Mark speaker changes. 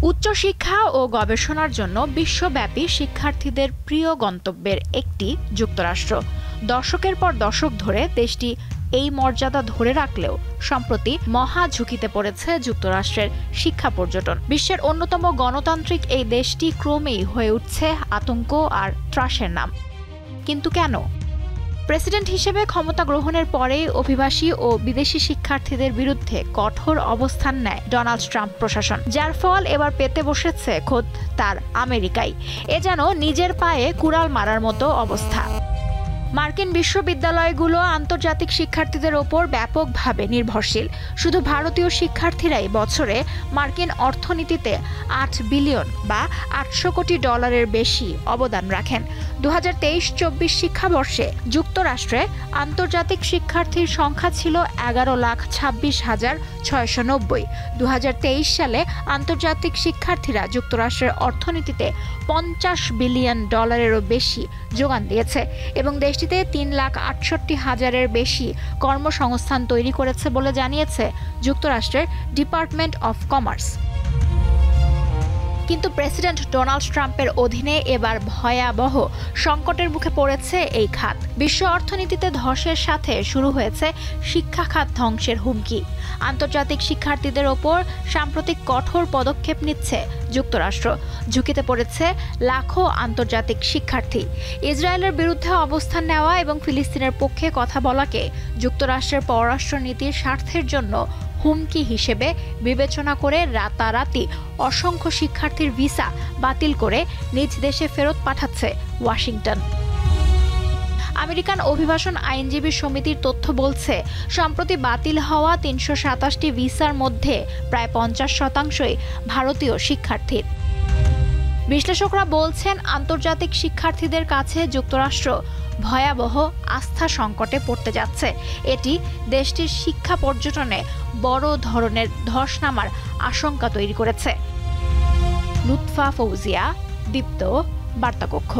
Speaker 1: উচ্চশিক্ষা ও গবেষণার জন্য বিশ্বব্যাপী শিক্ষার্থীদের প্রিয় গন্তব্যের একটি যুক্তরাষ্ট্র। দশকের পর দশক ধরে দেশটি এই মর্যাদা ধরে রাখলেও সম্প্রতি মহা ঝুঁকিতে পড়েছে যুক্তরাষ্ট্রের শিক্ষা পর্যটন। বিশ্বের অন্যতম গণতান্ত্রিক এই দেশটি ক্রমেই হয়ে উঠছে আতঙ্ক আর ত্রাসের নাম। কিন্তু কেন? প্রেসিডেন্ট হিসেবে ক্ষমতা গ্রহণের পরেই অভিবাসী ও বিদেশি শিক্ষার্থীদের বিরুদ্ধে কঠোর অবস্থান নেয় ডোনাল্ড ট্রাম্প প্রশাসন, যার ফল এবার পেতে বসেছে খোদ তার আমেরিকায়। এ যেন নিজের পায়ে কুড়াল মারার মতো অবস্থা। মার্কিন বিশ্ববিদ্যালয়গুলো আন্তর্জাতিক শিক্ষার্থীদের ওপর ব্যাপকভাবে নির্ভরশীল। শুধু ভারতীয় শিক্ষার্থীরাই বছরে মার্কিন অর্থনীতিতে $8 বিলিয়ন বা $800 কোটি বেশি অবদান রাখেন। 2023-24 শিক্ষাবর্ষে যুক্তরাষ্ট্রে আন্তর্জাতিক শিক্ষার্থীর সংখ্যা ছিল 11,26,690। 2023 সালে আন্তর্জাতিক শিক্ষার্থীরা যুক্তরাষ্ট্রের অর্থনীতিতে $50 বিলিয়ন বেশি যোগান দিয়েছে এবং দেশটিতে 3,68,000-এর বেশি কর্মসংস্থান তৈরি করেছে বলে জানিয়েছে যুক্তরাষ্ট্রের ডিপার্টমেন্ট অফ কমার্স। কিন্তু প্রেসিডেন্ট ডোনাল্ড ট্রাম্পের অধীনে এবার ভয়াবহ সংকটের মুখে পড়েছে এই খাত। বিশ্ব অর্থনীতিতে ধসের সাথে শুরু হয়েছে শিক্ষা খাত ধ্বংসের হুমকি। আন্তর্জাতিক শিক্ষার্থীদের ওপর সাম্প্রতিক কঠোর পদক্ষেপ নিচ্ছে যুক্তরাষ্ট্র। ঝুঁকিতে পড়েছে লাখো আন্তর্জাতিক শিক্ষার্থী। ইসরায়েলের বিরুদ্ধে অবস্থান নেওয়া এবং ফিলিস্তিনের পক্ষে কথা বলাকে যুক্তরাষ্ট্রের পররাষ্ট্রনীতির স্বার্থের জন্য হুমকি হিসেবে বিবেচনা করে রাতারাতি অসংখ্য শিক্ষার্থীর ভিসা বাতিল করে নিজ দেশে ফেরত পাঠাচ্ছে ওয়াশিংটন। আমেরিকান অভিবাসন আইনজীবী সমিতির তথ্য বলছে, সম্প্রতি বাতিল হওয়া 327টি ভিসার মধ্যে প্রায় 50% ভারতীয় শিক্ষার্থীর। বিশ্লেষকরা বলছেন, আন্তর্জাতিক শিক্ষার্থীদের কাছে যুক্তরাষ্ট্র ভয়াবহ আস্থা সংকটে পড়তে যাচ্ছে। এটি দেশটির শিক্ষা পর্যটনে বড় ধরনের ধস নামার আশঙ্কা তৈরি করেছে। লুৎফা ফৌজিয়া, দীপ্ত, বার্তাকক্ষ।